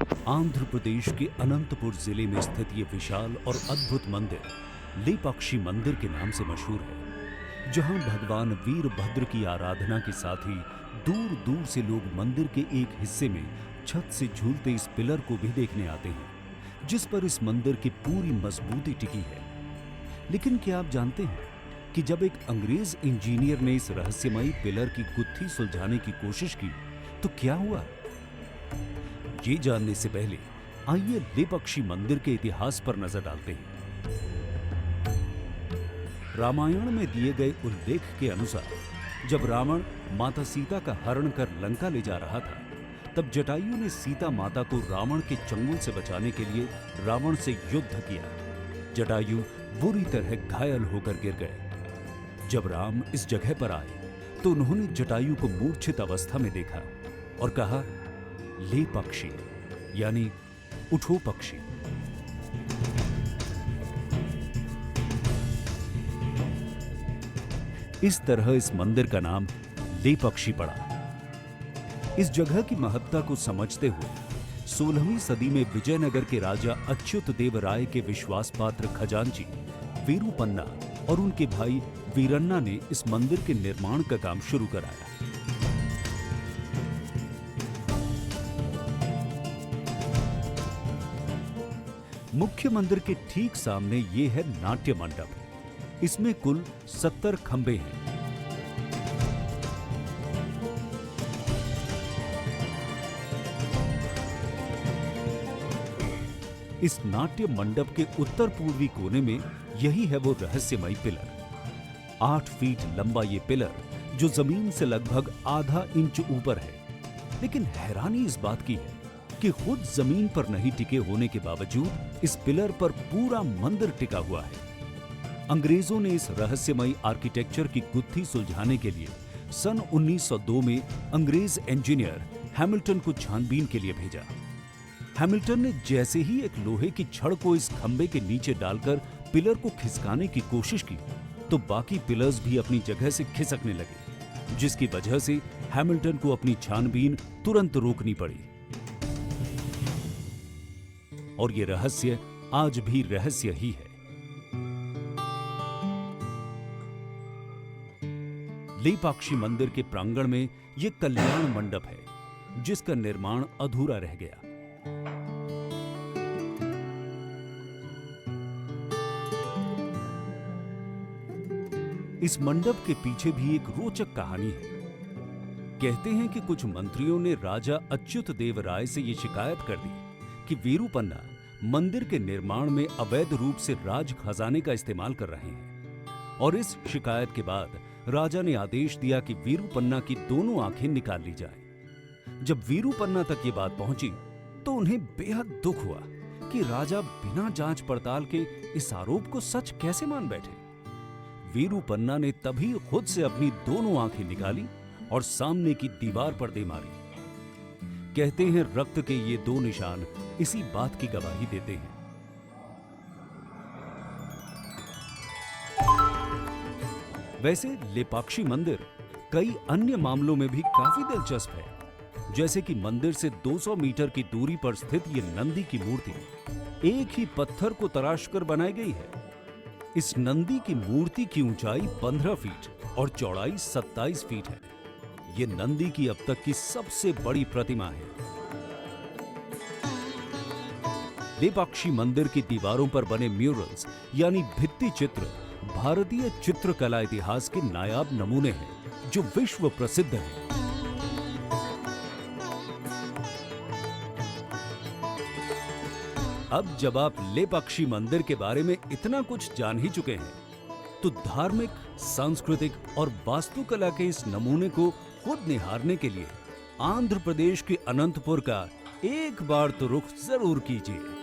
आंध्र प्रदेश के अनंतपुर जिले में स्थित ये विशाल और अद्भुत मंदिर लेपाक्षी मंदिर के नाम से मशहूर है, जहां भगवान वीरभद्र की आराधना के साथ ही दूर दूर से लोग मंदिर के एक हिस्से में छत से झूलते इस पिलर को भी देखने आते हैं, जिस पर इस मंदिर की पूरी मजबूती टिकी है। लेकिन क्या आप जानते हैं कि जब एक अंग्रेज इंजीनियर ने इस रहस्यमयी पिलर की गुत्थी सुलझाने की कोशिश की तो क्या हुआ? ये जानने से पहले आइए लेपाक्षी मंदिर के इतिहास पर नजर डालते हैं। रामायण में दिए गए उल्लेख के अनुसार जब रावण माता सीता का हरण कर लंका ले जा रहा था, तब जटायु ने सीता माता को रावण के चंगुल से बचाने के लिए रावण से युद्ध किया। जटायु बुरी तरह घायल होकर गिर गए। जब राम इस जगह पर आए तो उन्होंने जटायु को मूर्छित अवस्था में देखा और कहा, ले पक्षी, यानी उठो पक्षी। इस तरह इस मंदिर का नाम लेपाक्षी पड़ा। इस जगह की महत्ता को समझते हुए 16वीं सदी में विजयनगर के राजा अच्युत देव राय के विश्वास पात्र खजांची वीरूपन्ना और उनके भाई वीरन्ना ने इस मंदिर के निर्माण का काम शुरू कराया। मुख्य मंदिर के ठीक सामने ये है नाट्य मंडप। इसमें कुल 70 खंबे हैं। इस नाट्य मंडप के उत्तर पूर्वी कोने में यही है वो रहस्यमयी पिलर। 8 फीट लंबा ये पिलर जो जमीन से लगभग आधा इंच ऊपर है। लेकिन हैरानी इस बात की है कि खुद जमीन पर नहीं टिके होने के बावजूद इस पिलर पर पूरा मंदिर टिका हुआ है। अंग्रेजों ने इस रहस्यमयी आर्किटेक्चर की गुत्थी सुलझाने के लिए सन 1902 में अंग्रेज इंजीनियर हैमिल्टन को छानबीन के लिए भेजा। हैमिल्टन ने जैसे ही एक लोहे की छड़ को इस खंबे के नीचे डालकर पिलर को खिसकाने की कोशिश की तो बाकी पिलर्स भी अपनी जगह से खिसकने लगे, जिसकी वजह से हैमिल्टन को अपनी छानबीन तुरंत रोकनी पड़ी। और ये रहस्य आज भी रहस्य ही है। लेपाक्षी मंदिर के प्रांगण में ये कल्याण मंडप है, जिसका निर्माण अधूरा रह गया। इस मंडप के पीछे भी एक रोचक कहानी है। कहते हैं कि कुछ मंत्रियों ने राजा अच्युत देव राय से यह शिकायत कर दी कि वीरूपन्ना मंदिर के निर्माण में अवैध रूप से राज खजाने का इस्तेमाल कर रहे हैं। और इस शिकायत के बाद राजा ने आदेश दिया कि वीरूपन्ना की दोनों आंखें निकाल ली जाएं। जब वीरूपन्ना तक ये बात पहुंची तो उन्हें बेहद दुख हुआ कि राजा बिना जांच पड़ताल के इस आरोप को सच कैसे मान बैठे। वीरूपन्ना ने तभी खुद से अपनी दोनों आंखें निकाली और सामने की दीवार पर दे मारी। कहते हैं रक्त के ये 2 निशान इसी बात की गवाही देते हैं। वैसे लेपाक्षी मंदिर कई अन्य मामलों में भी काफी दिलचस्प है। जैसे कि मंदिर से 200 मीटर की दूरी पर स्थित ये नंदी की मूर्ति एक ही पत्थर को तराशकर बनाई गई है। इस नंदी की मूर्ति की ऊंचाई 15 फीट और चौड़ाई 27 फीट है। ये नंदी की अब तक की सबसे बड़ी प्रतिमा है। लेपाक्षी मंदिर की दीवारों पर बने म्यूरल्स यानी भित्ति चित्र भारतीय चित्रकला इतिहास के नायाब नमूने हैं, जो विश्व प्रसिद्ध हैं। अब जब आप लेपाक्षी मंदिर के बारे में इतना कुछ जान ही चुके हैं, तो धार्मिक, सांस्कृतिक और वास्तुकला के इस नमूने को खुद निहारने के लिए आंध्र प्रदेश के अनंतपुर का एक बार तो रुख जरूर कीजिए।